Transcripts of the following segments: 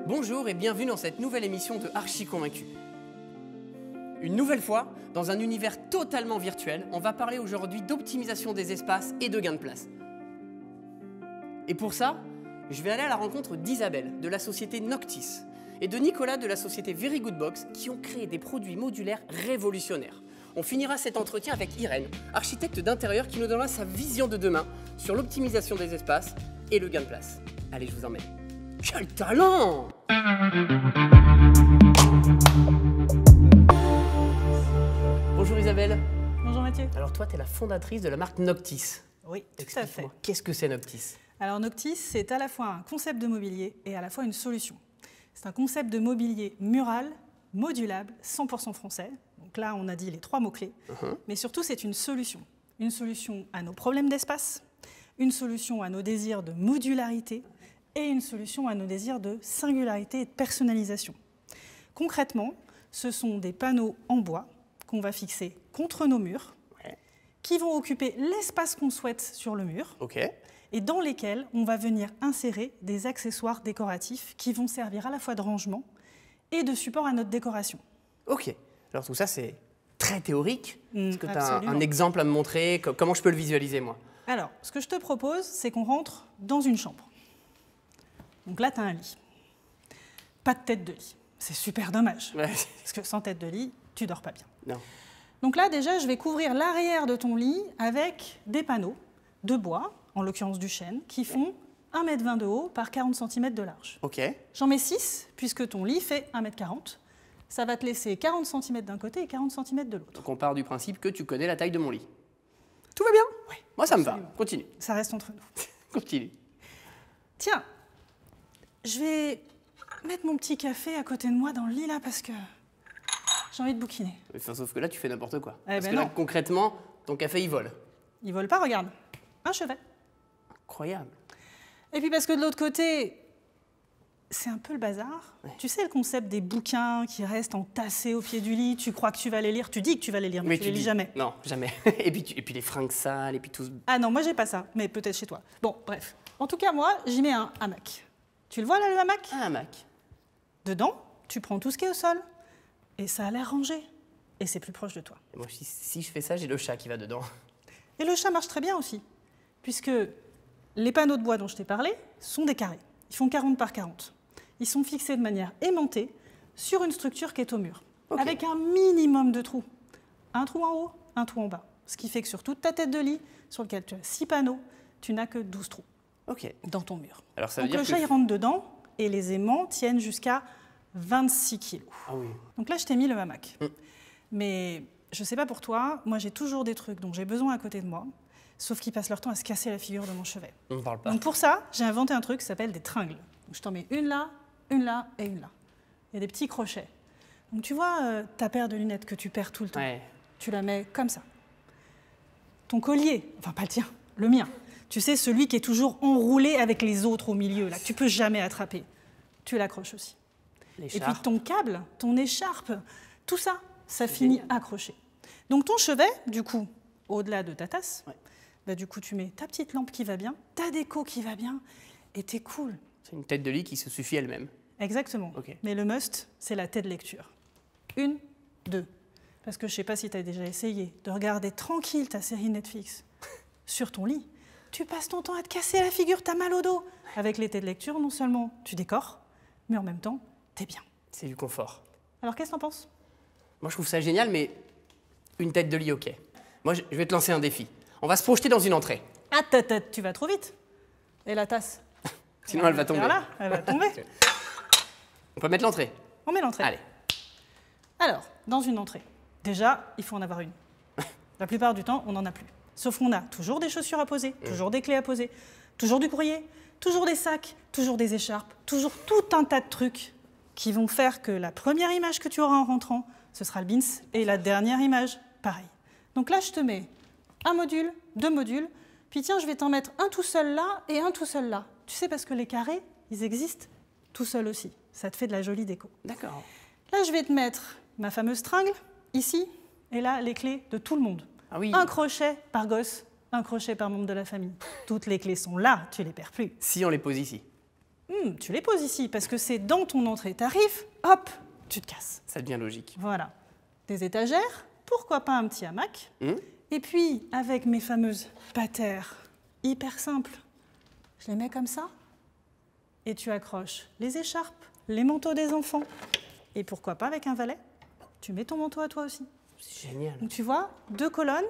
Bonjour et bienvenue dans cette nouvelle émission de Archi Convaincu. Une nouvelle fois, dans un univers totalement virtuel, on va parler aujourd'hui d'optimisation des espaces et de gain de place. Et pour ça, je vais aller à la rencontre d'Isabelle, de la société Noctis, et de Nicolas, de la société Very Good Box, qui ont créé des produits modulaires révolutionnaires. On finira cet entretien avec Irène, architecte d'intérieur, qui nous donnera sa vision de demain sur l'optimisation des espaces et le gain de place. Allez, je vous emmène. Quel talent! Bonjour Isabelle. Bonjour Mathieu. Alors toi, tu es la fondatrice de la marque Noctis. Oui, tout à fait. Qu'est-ce que c'est Noctis? Alors Noctis, c'est à la fois un concept de mobilier et à la fois une solution. C'est un concept de mobilier mural, modulable, 100% français. Donc là, on a dit les 3 mots-clés. Mais surtout, c'est une solution. Une solution à nos problèmes d'espace, une solution à nos désirs de modularité et une solution à nos désirs de singularité et de personnalisation. Concrètement, ce sont des panneaux en bois qu'on va fixer contre nos murs, qui vont occuper l'espace qu'on souhaite sur le mur, et dans lesquels on va venir insérer des accessoires décoratifs qui vont servir à la fois de rangement et de support à notre décoration. Ok. Alors tout ça, c'est très théorique. Est-ce que tu as Absolument. un exemple à me montrer? Comment je peux le visualiser, moi? Alors, ce que je te propose, c'est qu'on rentre dans une chambre. Donc là, tu as un lit. Pas de tête de lit. C'est super dommage. Ouais. Parce que sans tête de lit, tu dors pas bien. Non. Donc là, déjà, je vais couvrir l'arrière de ton lit avec des panneaux de bois, en l'occurrence du chêne, qui font 1,20 m de haut par 40 cm de large. Ok. J'en mets 6, puisque ton lit fait 1,40 m. Ça va te laisser 40 cm d'un côté et 40 cm de l'autre. Donc on part du principe que tu connais la taille de mon lit. Tout va bien? Oui. Moi, ça me va. Continue. Ça reste entre nous. Continue. Tiens, je vais mettre mon petit café à côté de moi dans le lit, là, parce que j'ai envie de bouquiner. Enfin, sauf que là, tu fais n'importe quoi. Eh Parce ben que là, non. concrètement, ton café, il vole. Ils volent pas, regarde. Un chevet. Incroyable. Et puis parce que de l'autre côté, c'est un peu le bazar. Ouais. Tu sais le concept des bouquins qui restent entassés au pied du lit, tu crois que tu vas les lire, tu dis que tu vas les lire, mais tu les lis jamais. Non, jamais. Et puis les fringues sales, et puis tout. Ah non, moi j'ai pas ça, mais peut-être chez toi. Bon, bref. En tout cas, moi, j'y mets un hamac. Tu le vois là, le hamac? Un hamac. Dedans, tu prends tout ce qui est au sol, et ça a l'air rangé. Et c'est plus proche de toi. Et moi, si je fais ça, j'ai le chat qui va dedans. Et le chat marche très bien aussi, puisque les panneaux de bois dont je t'ai parlé sont des carrés. Ils font 40 par 40. Ils sont fixés de manière aimantée sur une structure qui est au mur, avec un minimum de trous. Un trou en haut, un trou en bas. Ce qui fait que sur toute ta tête de lit, sur lequel tu as 6 panneaux, tu n'as que 12 trous Ok. dans ton mur. Alors ça veut Donc dire le que... chat, il rentre dedans, et les aimants tiennent jusqu'à 26 kilos. Ah oui. Donc là, je t'ai mis le hamac. Mais je ne sais pas pour toi, moi j'ai toujours des trucs dont j'ai besoin à côté de moi, sauf qu'ils passent leur temps à se casser la figure de mon chevet. On ne parle pas. Donc pour ça, j'ai inventé un truc qui s'appelle des tringles. Donc je t'en mets une là et une là. Il y a des petits crochets. Donc tu vois ta paire de lunettes que tu perds tout le temps, Ouais. tu la mets comme ça. Ton collier, enfin pas le tien, le mien, tu sais, celui qui est toujours enroulé avec les autres au milieu, là, que tu peux jamais attraper, tu l'accroches aussi. Et puis ton câble, ton écharpe, tout ça, ça finit accroché. Donc ton chevet, du coup, au-delà de ta tasse, bah, du coup tu mets ta petite lampe qui va bien, ta déco qui va bien, et t'es cool. C'est une tête de lit qui se suffit elle-même. Exactement. Ok. Mais le must, c'est la tête de lecture. 1, 2. Parce que je ne sais pas si tu as déjà essayé de regarder tranquille ta série Netflix sur ton lit. Tu passes ton temps à te casser la figure, t'as mal au dos. Avec les têtes de lecture, non seulement tu décores, mais en même temps, t'es bien. C'est du confort. Alors qu'est-ce que t'en penses? Moi, je trouve ça génial, mais une tête de lit, ok. Moi, je vais te lancer un défi. On va se projeter dans une entrée. Ah, tu vas trop vite. Et la tasse? Sinon, elle va tomber. Voilà, elle va tomber. On peut mettre l'entrée. On met l'entrée. Allez. Alors, dans une entrée, déjà, il faut en avoir une. La plupart du temps, on n'en a plus. Sauf qu'on a toujours des chaussures à poser, toujours des clés à poser, toujours du courrier, toujours des sacs, toujours des écharpes, toujours tout un tas de trucs qui vont faire que la première image que tu auras en rentrant, ce sera le bins, et la dernière image, pareil. Donc là, je te mets un module, 2 modules, puis tiens, je vais t'en mettre un tout seul là et un tout seul là. Tu sais, parce que les carrés, ils existent tout seuls aussi. Ça te fait de la jolie déco. D'accord. Là, je vais te mettre ma fameuse tringle, ici, et là, les clés de tout le monde. Ah oui. Un crochet par gosse, un crochet par membre de la famille. Toutes les clés sont là, tu les perds plus. Si on les pose ici. Tu les poses ici parce que c'est dans ton entrée. T'arrives, hop, tu te casses. Ça devient logique. Voilà. Des étagères, pourquoi pas un petit hamac. Et puis, avec mes fameuses patères, hyper simples, je les mets comme ça. Et tu accroches les écharpes, les manteaux des enfants. Et pourquoi pas avec un valet, tu mets ton manteau à toi aussi. C'est génial. Donc tu vois, 2 colonnes,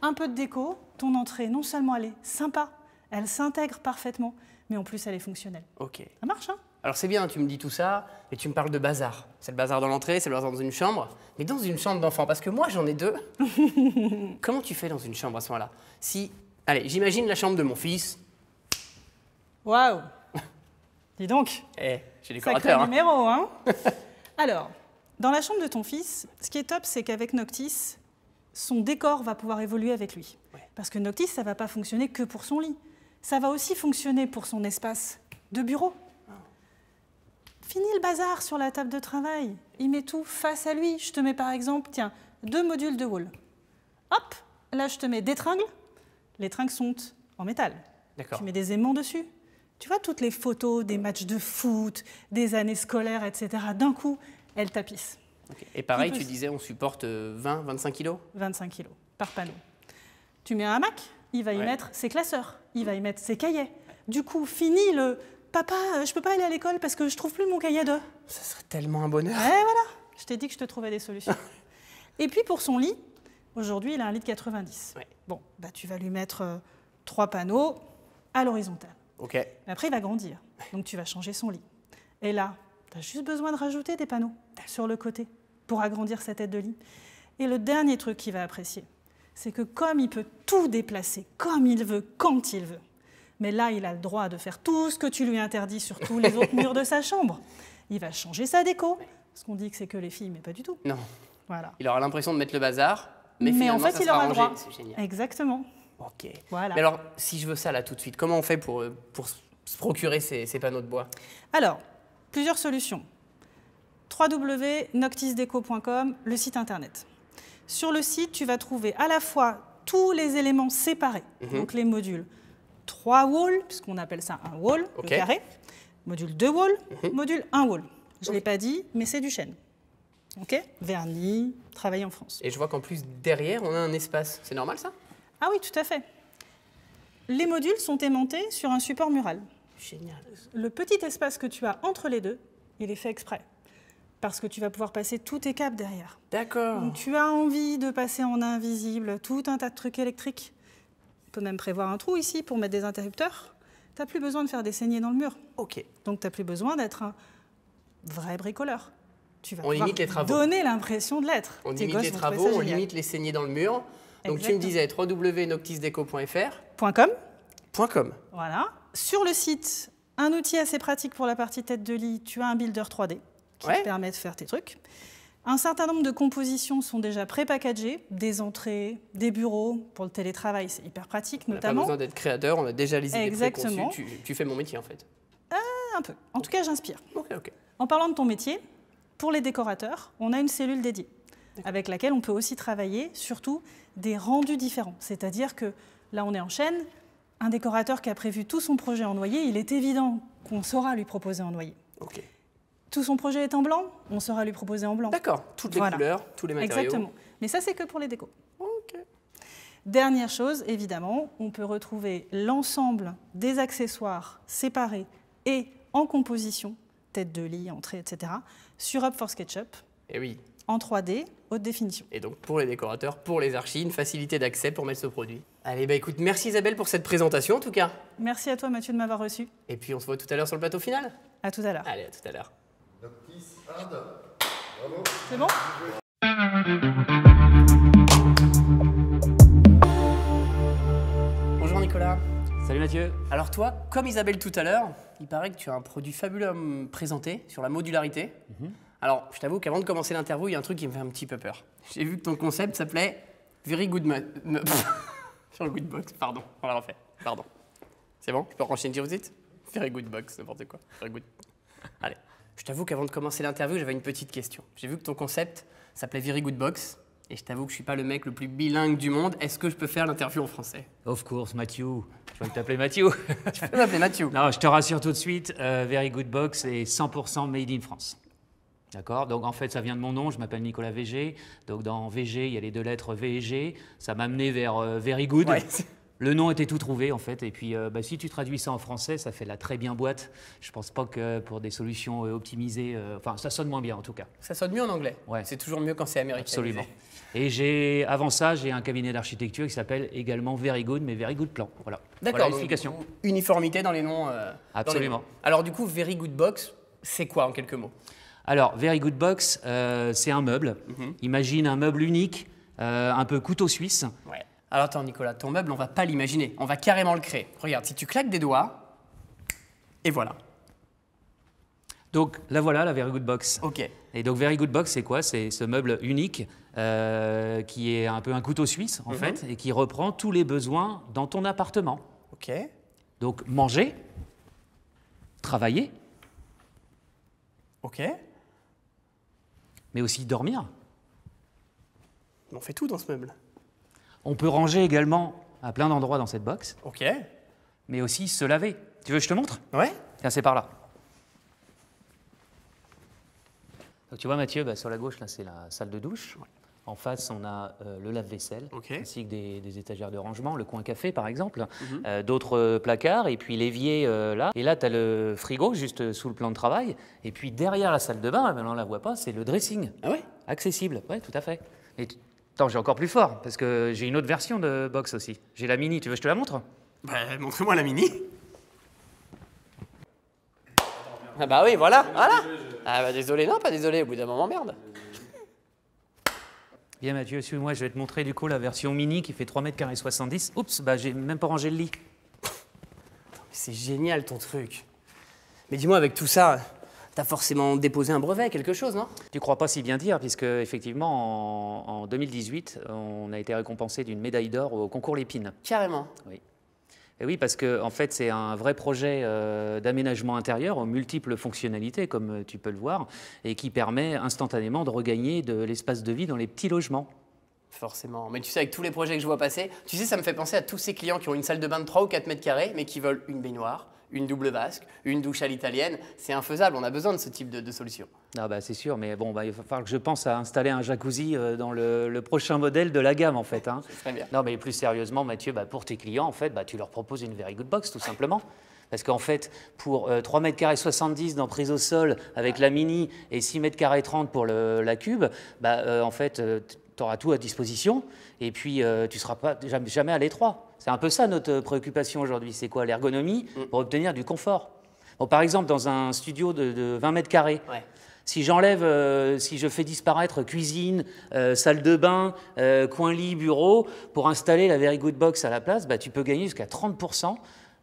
un peu de déco, ton entrée, non seulement elle est sympa, elle s'intègre parfaitement, mais en plus elle est fonctionnelle. Ok. Ça marche, hein? Alors c'est bien, tu me dis tout ça, et tu me parles de bazar. C'est le bazar dans l'entrée, c'est le bazar dans une chambre, mais dans une chambre d'enfant, parce que moi j'en ai 2. Comment tu fais dans une chambre à ce moment-là? Si, allez, j'imagine la chambre de mon fils. Waouh! Dis donc, J'ai des sacré décorateurs. numéro, hein? Alors, dans la chambre de ton fils, ce qui est top, c'est qu'avec Noctis, son décor va pouvoir évoluer avec lui. Ouais. Parce que Noctis, ça ne va pas fonctionner que pour son lit. Ça va aussi fonctionner pour son espace de bureau. Fini le bazar sur la table de travail. Il met tout face à lui. Je te mets par exemple, tiens, 2 modules de wall. Hop, là je te mets des tringles. Les tringles sont en métal. D'accord. Tu mets des aimants dessus. Tu vois toutes les photos des matchs de foot, des années scolaires, etc. D'un coup, elles tapissent. Okay. Et pareil, tu disais, on supporte 20, 25 kilos? 25 kilos par panneau. Tu mets un hamac, il va y mettre ses classeurs, il va y mettre ses cahiers. Du coup, fini le « Papa, je peux pas aller à l'école parce que je trouve plus mon cahier de... » Ça serait tellement un bonheur. Ouais, voilà, je t'ai dit que je te trouvais des solutions. Et puis pour son lit, aujourd'hui, il a un lit de 90. Ouais. Bon, bah, tu vas lui mettre 3 panneaux à l'horizontale. Ok. Mais après, il va grandir, donc tu vas changer son lit. Et là, tu as juste besoin de rajouter des panneaux sur le côté pour agrandir sa tête de lit. Et le dernier truc qu'il va apprécier, c'est que comme il peut tout déplacer, comme il veut, quand il veut, mais là, il a le droit de faire tout ce que tu lui interdis sur tous les autres murs de sa chambre. Il va changer sa déco, parce qu'on dit que c'est que les filles, mais pas du tout. Non. Voilà. Il aura l'impression de mettre le bazar, mais en finalement, fait, ça il sera aura le rangé. droit. C'est génial. Exactement. Ok. Voilà. Mais alors, si je veux ça là tout de suite, comment on fait pour se procurer ces panneaux de bois? Alors, plusieurs solutions. www.noctisdeco.com, le site internet. Sur le site, tu vas trouver à la fois tous les éléments séparés, donc les modules 3 walls, puisqu'on appelle ça un wall, le carré, module 2 walls, module 1 wall. Je ne l'ai pas dit, mais c'est du chêne. Ok? Vernis, travaillé en France. Et je vois qu'en plus, derrière, on a un espace. C'est normal, ça? Ah oui, tout à fait. Les modules sont aimantés sur un support mural. Génial. Le petit espace que tu as entre les deux, il est fait exprès. Parce que tu vas pouvoir passer tous tes câbles derrière. D'accord. Donc, tu as envie de passer en invisible tout un tas de trucs électriques. On peut même prévoir un trou ici pour mettre des interrupteurs. Tu n'as plus besoin de faire des saignées dans le mur. Ok. Donc, tu n'as plus besoin d'être un vrai bricoleur. Tu vas On limite les travaux. donner l'impression de l'être. On Tes limite gosses les vont trouver travaux, ça on génial. limite les saignées dans le mur. Donc tu me Exactement. disais www.noctisdeco.fr. .com. .com. Voilà. Sur le site, un outil assez pratique pour la partie tête de lit, tu as un builder 3D qui te permet de faire tes trucs. Un certain nombre de compositions sont déjà pré-packagées, des entrées, des bureaux. Pour le télétravail, c'est hyper pratique, On n'a pas notamment. besoin d'être créateur, on a déjà les idées Exactement. préconçues. Tu fais mon métier en fait. Un peu. En tout cas, j'inspire. Ok. En parlant de ton métier, pour les décorateurs, on a une cellule dédiée avec laquelle on peut aussi travailler, surtout des rendus différents. C'est-à-dire que là, on est en chaîne. Un décorateur qui a prévu tout son projet en noyer, il est évident qu'on saura lui proposer en noyer. Ok. Tout son projet est en blanc, on saura lui proposer en blanc. D'accord. Toutes les couleurs, tous les matériaux. Exactement. Mais ça, c'est que pour les décos. Ok. Dernière chose, évidemment, on peut retrouver l'ensemble des accessoires séparés et en composition, tête de lit, entrée, etc., sur Up for SketchUp, Et oui. en 3D, haute définition. Et donc pour les décorateurs, pour les archis, une facilité d'accès pour mettre ce produit. Allez, bah écoute, merci Isabelle pour cette présentation en tout cas. Merci à toi, Mathieu, de m'avoir reçu. Et puis on se voit tout à l'heure sur le plateau final. À tout à l'heure. Allez, à tout à l'heure. Noctis Inde. Bravo. C'est bon ? Bonjour Nicolas. Salut Mathieu. Alors toi, comme Isabelle tout à l'heure, il paraît que tu as un produit fabuleux à me présenter sur la modularité. Alors, je t'avoue qu'avant de commencer l'interview, il y a un truc qui me fait un petit peu peur. J'ai vu que ton concept s'appelait Very Good Sur le Good Box, pardon, on l'a refait, pardon. C'est bon? Je peux enchaîner tout de suite? Very Good Box, n'importe quoi. Very Good. Allez. Je t'avoue qu'avant de commencer l'interview, j'avais une petite question. J'ai vu que ton concept s'appelait Very Good Box. Et je t'avoue que je suis pas le mec le plus bilingue du monde. Est-ce que je peux faire l'interview en français? Of course, Mathieu. Je vais t'appeler Mathieu. Tu peux m'appeler Mathieu. Non, je te rassure tout de suite, Very Good Box est 100% made in France. D'accord? Donc en fait, ça vient de mon nom, je m'appelle Nicolas VG. Donc dans VG, il y a les deux lettres V et G. Ça m'a amené vers Very Good. Ouais. Le nom était tout trouvé en fait. Et puis si tu traduis ça en français, ça fait la très bien boîte. Je pense pas que pour des solutions optimisées, enfin ça sonne moins bien en tout cas. Ça sonne mieux en anglais. Ouais. C'est toujours mieux quand c'est américain. Absolument. Et avant ça, j'ai un cabinet d'architecture qui s'appelle également Very Good, mais Very Good Plan. Voilà. D'accord. Voilà donc, l'explication. du coup, uniformité dans les noms. Absolument. Dans les noms. Alors du coup, Very Good Box, c'est quoi en quelques mots? Alors, Very Good Box, c'est un meuble. Imagine un meuble unique, un peu couteau suisse. Ouais. Alors attends Nicolas, ton meuble, on va pas l'imaginer, on va carrément le créer. Regarde, si tu claques des doigts, et voilà. Donc là voilà la Very Good Box. Ok. Et donc Very Good Box, c'est quoi? C'est ce meuble unique qui est un peu un couteau suisse en fait et qui reprend tous les besoins dans ton appartement. Ok. Donc manger, travailler, Ok. mais aussi dormir. On fait tout dans ce meuble. On peut ranger également à plein d'endroits dans cette box, Ok. mais aussi se laver. Tu veux que je te montre? Ouais. Tiens, c'est par là. Donc tu vois Mathieu, sur la gauche, là c'est la salle de douche. En face, on a le lave-vaisselle, Ok. ainsi que des étagères de rangement, le coin café par exemple, d'autres placards, et puis l'évier là. Et là, tu as le frigo juste sous le plan de travail. Et puis derrière la salle de bain, on ne la voit pas, c'est le dressing. Ah ouais? Accessible, oui, tout à fait. Et attends, j'ai encore plus fort, parce que j'ai une autre version de box aussi. J'ai la mini, tu veux que je te la montre? Bah, montre-moi la mini. Ah bah oui, voilà, voilà. Ah bah désolé, non, pas désolé, au bout d'un moment, merde. Bien Mathieu, suis-moi, je vais te montrer du coup la version mini qui fait 3,70 m. Oups, j'ai même pas rangé le lit. C'est génial ton truc. Mais dis-moi, avec tout ça, t'as forcément déposé un brevet, quelque chose, non? Tu crois pas si bien dire, puisque effectivement en 2018, on a été récompensé d'une médaille d'or au concours Lépine. Carrément. Oui. Et oui, parce que en fait, c'est un vrai projet d'aménagement intérieur aux multiples fonctionnalités, comme tu peux le voir, et qui permet instantanément de regagner de l'espace de vie dans les petits logements. Forcément. Mais tu sais, avec tous les projets que je vois passer, tu sais, ça me fait penser à tous ces clients qui ont une salle de bain de 3 ou 4 mètres carrés, mais qui veulent une baignoire, une double vasque, une douche à l'italienne. C'est infaisable, on a besoin de ce type de solution. Ah c'est sûr, mais bon, il va falloir que je pense à installer un jacuzzi dans le prochain modèle de la gamme, en fait. Hein. C'est très bien. Non, mais plus sérieusement, Mathieu, pour tes clients, en fait, tu leur proposes une Very Good Box, tout simplement. Parce qu'en fait, pour 3,70 m d'emprise au sol avec la mini et 6,30 m pour la cube, en fait, tu auras tout à disposition et puis tu ne seras pas, jamais à l'étroit. C'est un peu ça notre préoccupation aujourd'hui. C'est quoi? L'ergonomie pour obtenir du confort. Bon, par exemple, dans un studio de 20 mètres carrés, si j'enlève, si je fais disparaître cuisine, salle de bain, coin lit, bureau, pour installer la Very Good Box à la place, tu peux gagner jusqu'à 30%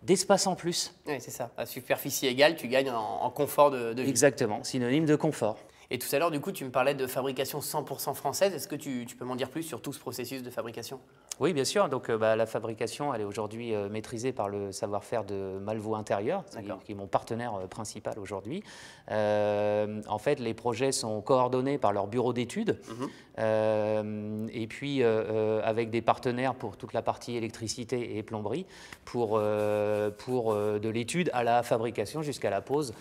d'espace en plus. Oui, c'est ça. À superficie égale, tu gagnes en confort de vie. Exactement, synonyme de confort. Et tout à l'heure, du coup, tu me parlais de fabrication 100% française. Est-ce que tu peux m'en dire plus sur tout ce processus de fabrication? Oui, bien sûr. Donc, la fabrication, elle est aujourd'hui maîtrisée par le savoir-faire de Malvo Intérieur, qui est mon partenaire principal aujourd'hui. En fait, les projets sont coordonnés par leur bureau d'études et puis avec des partenaires pour toute la partie électricité et plomberie pour de l'étude à la fabrication jusqu'à la pose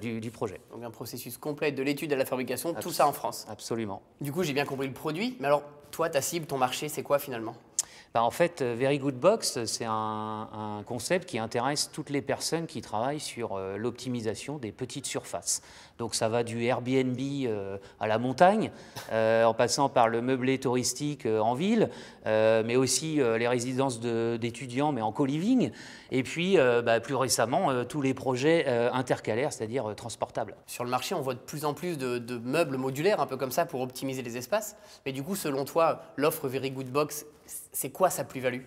du projet. Donc, un processus complet de l'étude à la fabrication, tout ça en France. Absolument. Du coup, j'ai bien compris le produit. Mais alors, toi, ta cible, ton marché, c'est quoi finalement? En fait, Very Good Box, c'est un concept qui intéresse toutes les personnes qui travaillent sur l'optimisation des petites surfaces. Donc ça va du Airbnb à la montagne, en passant par le meublé touristique en ville, mais aussi les résidences d'étudiants, mais en co-living, et puis plus récemment, tous les projets intercalaires, c'est-à-dire transportables. Sur le marché, on voit de plus en plus de meubles modulaires, un peu comme ça, pour optimiser les espaces. Mais du coup, selon toi, l'offre Very Good Box, c'est quoi sa plus-value?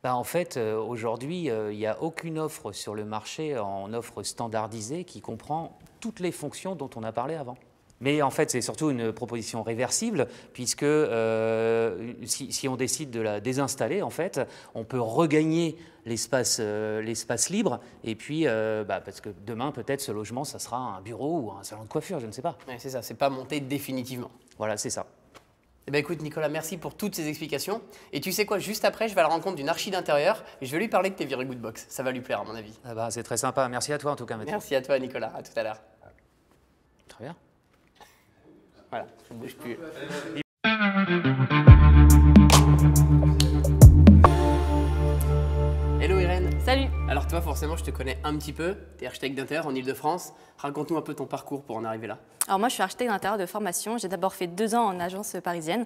En fait, aujourd'hui, il n'y a aucune offre sur le marché en offre standardisée qui comprend toutes les fonctions dont on a parlé avant. Mais en fait, c'est surtout une proposition réversible, puisque si on décide de la désinstaller, en fait, on peut regagner l'espace libre, et puis, parce que demain, peut-être, ce logement, ça sera un bureau ou un salon de coiffure, je ne sais pas. Ouais, c'est ça, c'est pas monté définitivement. Voilà, c'est ça. Eh ben écoute Nicolas, merci pour toutes ces explications. Et tu sais quoi, juste après, je vais à la rencontre d'une archi d'intérieur et je vais lui parler de tes Very Good Box. Ça va lui plaire à mon avis. Ah bah, c'est très sympa. Merci à toi en tout cas, Mathieu. Merci à toi Nicolas, à tout à l'heure. Très bien. Voilà, je ne bouge plus. Hello Irène. Salut. Alors toi forcément je te connais un petit peu, tu es architecte d'intérieur en Ile-de-France. Raconte-nous un peu ton parcours pour en arriver là. Alors moi je suis architecte d'intérieur de formation, j'ai d'abord fait 2 ans en agence parisienne,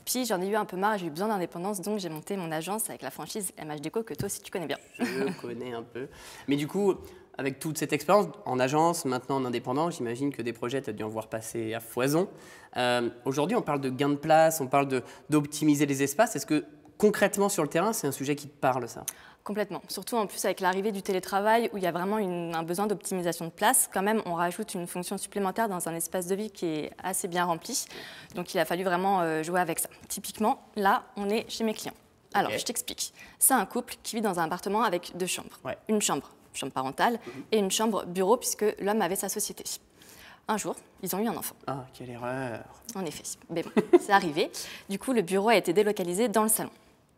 puis j'en ai eu un peu marre, j'ai eu besoin d'indépendance, donc j'ai monté mon agence avec la franchise MH Déco que toi aussi tu connais bien. Je connais un peu. Mais du coup, avec toute cette expérience en agence, maintenant en indépendant, j'imagine que des projets tu as dû en voir passer à foison. Aujourd'hui on parle de gain de place, on parle d'optimiser les espaces. Est-ce que concrètement sur le terrain c'est un sujet qui te parle ça? Complètement. Surtout en plus avec l'arrivée du télétravail où il y a vraiment un besoin d'optimisation de place. Quand même, on rajoute une fonction supplémentaire dans un espace de vie qui est assez bien rempli. Donc il a fallu vraiment jouer avec ça. Typiquement, là, on est chez mes clients. Alors, je t'explique. C'est un couple qui vit dans un appartement avec 2 chambres. Une chambre parentale et une chambre bureau puisque l'homme avait sa société. Un jour, ils ont eu un enfant. Ah, quelle erreur! En effet. Mais bon, c'est arrivé. Du coup, le bureau a été délocalisé dans le salon.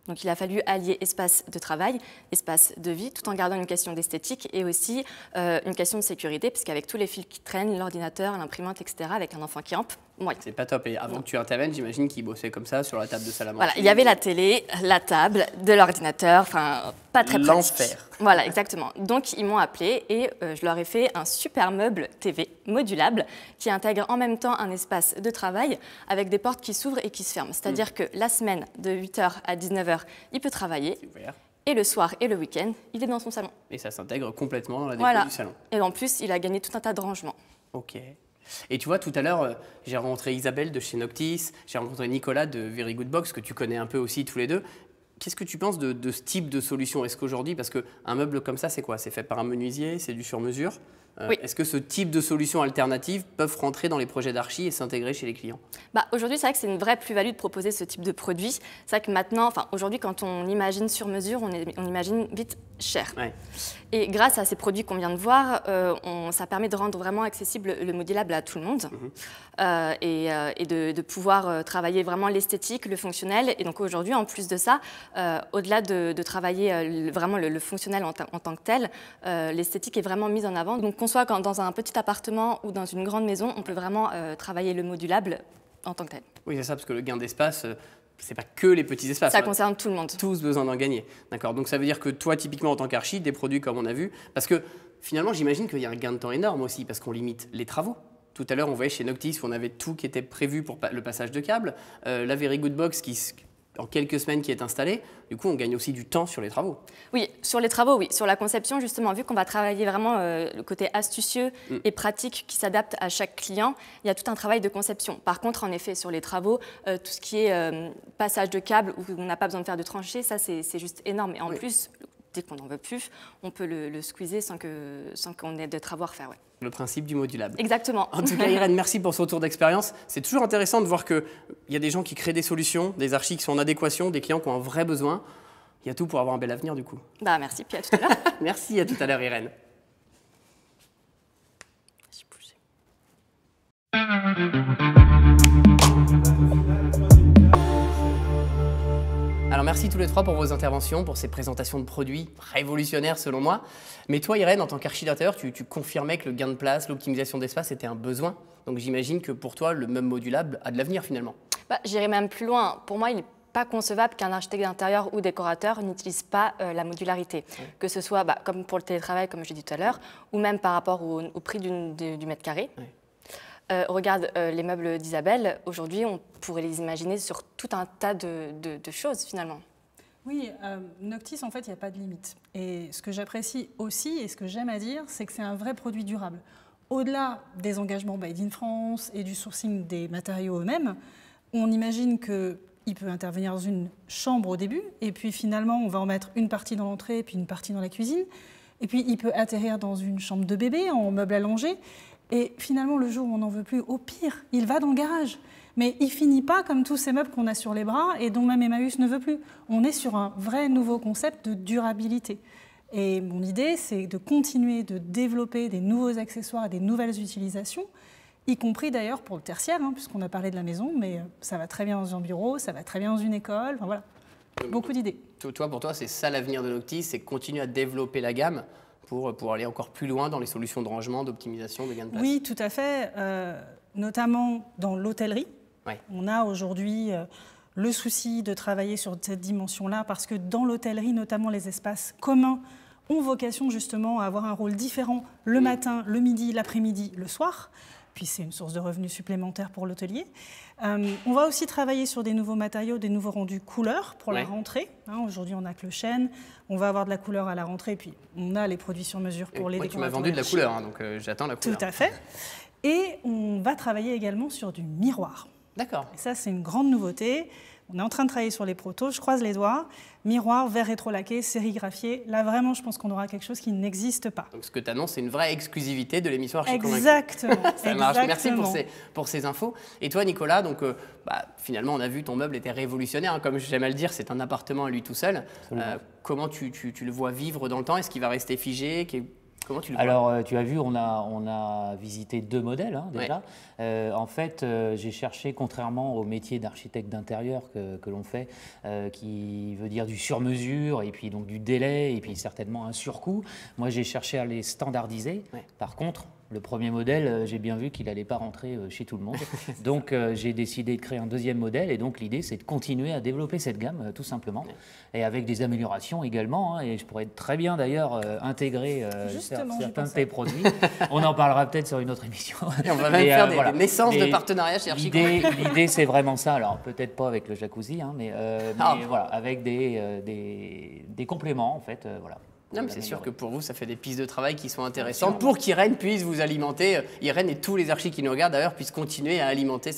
Donc il a fallu allier espace de travail, espace de vie, tout en gardant une question d'esthétique et aussi une question de sécurité, puisqu'avec tous les fils qui traînent, l'ordinateur, l'imprimante, etc., avec un enfant qui rampe, c'est pas top. Et avant que tu interviennes, j'imagine qu'il bossait comme ça sur la table de salle à manger. Voilà, il y avait la télé, la table, de l'ordinateur, enfin pas très pratique. L'enfer. Voilà, exactement. Donc ils m'ont appelé et je leur ai fait un super meuble TV modulable qui intègre en même temps un espace de travail avec des portes qui s'ouvrent et qui se ferment. C'est-à-dire que la semaine de 8h à 19h, il peut travailler. Et le soir et le week-end, il est dans son salon. Et ça s'intègre complètement dans la déco du salon. Et en plus, il a gagné tout un tas de rangements. Ok. Et tu vois, tout à l'heure, j'ai rencontré Isabelle de chez Noctis, j'ai rencontré Nicolas de Very Good Box, que tu connais un peu aussi tous les deux. Qu'est-ce que tu penses de ce type de solution? Est-ce qu'aujourd'hui, parce qu'un meuble comme ça, c'est quoi? C'est fait par un menuisier, c'est du sur-mesure. Oui. Est-ce que ce type de solutions alternatives peuvent rentrer dans les projets d'archi et s'intégrer chez les clients? Aujourd'hui, c'est vrai que c'est une vraie plus-value de proposer ce type de produit. C'est vrai que maintenant, aujourd'hui, quand on imagine sur mesure, on imagine vite cher. Et grâce à ces produits qu'on vient de voir, ça permet de rendre vraiment accessible le modulable à tout le monde et de pouvoir travailler vraiment l'esthétique, le fonctionnel. Et donc aujourd'hui, en plus de ça, au-delà de travailler vraiment le fonctionnel en tant que tel, l'esthétique est vraiment mise en avant. Donc qu'on soit dans un petit appartement ou dans une grande maison, on peut vraiment travailler le modulable en tant que tel. Oui, c'est ça, parce que le gain d'espace, c'est pas que les petits espaces. Ça concerne tout le monde. Tous besoin d'en gagner. D'accord. Donc ça veut dire que toi, typiquement en tant qu'archi, des produits comme on a vu, parce que finalement, j'imagine qu'il y a un gain de temps énorme aussi, parce qu'on limite les travaux. Tout à l'heure, on voyait chez Noctis où on avait tout qui était prévu pour le passage de câbles. La Very Good Box en quelques semaines qui est installée, du coup on gagne aussi du temps sur les travaux. Oui, sur les travaux, oui. Sur la conception, justement, vu qu'on va travailler vraiment le côté astucieux et pratique qui s'adapte à chaque client, il y a tout un travail de conception. Par contre, en effet, sur les travaux, tout ce qui est passage de câbles où on n'a pas besoin de faire de tranchées, ça c'est juste énorme. Et en plus, dès qu'on n'en veut plus, on peut le squeezer sans qu'on ait de travaux à refaire. Le principe du modulable. Exactement. En tout cas, Irène, merci pour ce retour d'expérience. C'est toujours intéressant de voir qu'il y a des gens qui créent des solutions, des archis qui sont en adéquation, des clients qui ont un vrai besoin. Il y a tout pour avoir un bel avenir du coup. Merci, puis à tout à l'heure. Merci, à tout à l'heure Irène. Alors merci tous les trois pour vos interventions, pour ces présentations de produits révolutionnaires selon moi. Mais toi Irène, en tant qu'archi d'intérieur, tu confirmais que le gain de place, l'optimisation d'espace était un besoin. Donc j'imagine que pour toi, le meuble modulable a de l'avenir finalement. J'irai même plus loin. Pour moi, il n'est pas concevable qu'un architecte d'intérieur ou décorateur n'utilise pas la modularité. Que ce soit comme pour le télétravail, comme je l'ai dit tout à l'heure, ou même par rapport au prix du mètre carré. Regarde les meubles d'Isabelle, aujourd'hui on pourrait les imaginer sur tout un tas de choses finalement. Oui, Noctis en fait il n'y a pas de limite. Et ce que j'apprécie aussi et ce que j'aime à dire, c'est que c'est un vrai produit durable. Au-delà des engagements Made in France et du sourcing des matériaux eux-mêmes, on imagine qu'il peut intervenir dans une chambre au début et puis finalement on va en mettre une partie dans l'entrée et puis une partie dans la cuisine. Et puis il peut atterrir dans une chambre de bébé en meuble allongé. Et finalement, le jour où on n'en veut plus, au pire, il va dans le garage. Mais il ne finit pas comme tous ces meubles qu'on a sur les bras et dont même Emmaüs ne veut plus. On est sur un vrai nouveau concept de durabilité. Et mon idée, c'est de continuer de développer des nouveaux accessoires et des nouvelles utilisations y compris d'ailleurs pour le tertiaire, hein, puisqu'on a parlé de la maison, mais ça va très bien dans un bureau, ça va très bien dans une école, enfin, voilà, beaucoup d'idées. Pour toi, c'est ça l'avenir de Noctis, c'est continuer à développer la gamme pour aller encore plus loin dans les solutions de rangement, d'optimisation, de gain de place. Oui, tout à fait, notamment dans l'hôtellerie. Ouais. On a aujourd'hui le souci de travailler sur cette dimension-là, parce que dans l'hôtellerie, notamment les espaces communs, ont vocation justement à avoir un rôle différent le matin, le midi, l'après-midi, le soir. Puis c'est une source de revenus supplémentaires pour l'hôtelier. On va aussi travailler sur des nouveaux matériaux, des nouveaux rendus couleurs pour la rentrée. Hein, aujourd'hui, on n'a que le chêne. On va avoir de la couleur à la rentrée. Puis on a les produits sur mesure pour les décorateurs. Tu m'as vendu de la couleur, hein, donc j'attends la couleur. Tout à fait. Et on va travailler également sur du miroir. D'accord. Et ça, c'est une grande nouveauté. On est en train de travailler sur les protos, je croise les doigts. Miroir, verre rétrolaqué, sérigraphié. Là, vraiment, je pense qu'on aura quelque chose qui n'existe pas. Donc, ce que tu annonces, c'est une vraie exclusivité de l'émission Archi Convaincu. Exactement. Ça marche. Merci pour ces infos. Et toi, Nicolas, donc, finalement, on a vu ton meuble était révolutionnaire. Hein. Comme j'aime à le dire, c'est un appartement à lui tout seul. Comment tu le vois vivre dans le temps? Est-ce qu'il va rester figé? Comment tu le vois? Alors, tu as vu, on a visité 2 modèles hein, déjà. En fait, j'ai cherché, contrairement au métier d'architecte d'intérieur que l'on fait, qui veut dire du sur-mesure, et puis donc du délai, et puis certainement un surcoût. Moi, j'ai cherché à les standardiser. Par contre, le premier modèle, j'ai bien vu qu'il n'allait pas rentrer chez tout le monde. Donc, j'ai décidé de créer un 2e modèle. Et donc, l'idée, c'est de continuer à développer cette gamme, tout simplement. Et avec des améliorations également. Hein, et je pourrais très bien, d'ailleurs, intégrer certains de tes produits. On en parlera peut-être sur une autre émission. Et on va même faire des naissances de partenariats chez Archi Convaincu. L'idée, c'est vraiment ça. Alors, peut-être pas avec le jacuzzi, hein, mais voilà, avec des compléments, en fait. Voilà. Non, mais c'est sûr que pour vous, ça fait des pistes de travail qui sont intéressantes pour qu'Irène puisse vous alimenter. Irène et tous les archis qui nous regardent d'ailleurs puissent continuer à alimenter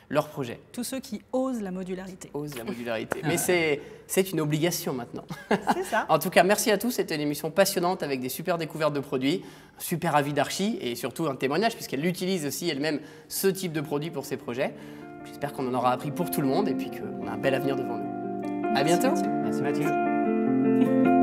leurs projets. Tous ceux qui osent la modularité. Osent la modularité. Mais c'est une obligation maintenant. C'est ça. En tout cas, merci à tous. C'était une émission passionnante avec des super découvertes de produits, un super avis d'archi et surtout un témoignage puisqu'elle utilise aussi elle-même ce type de produit pour ses projets. J'espère qu'on en aura appris pour tout le monde et puis qu'on a un bel avenir devant nous. À bientôt. Merci Mathieu.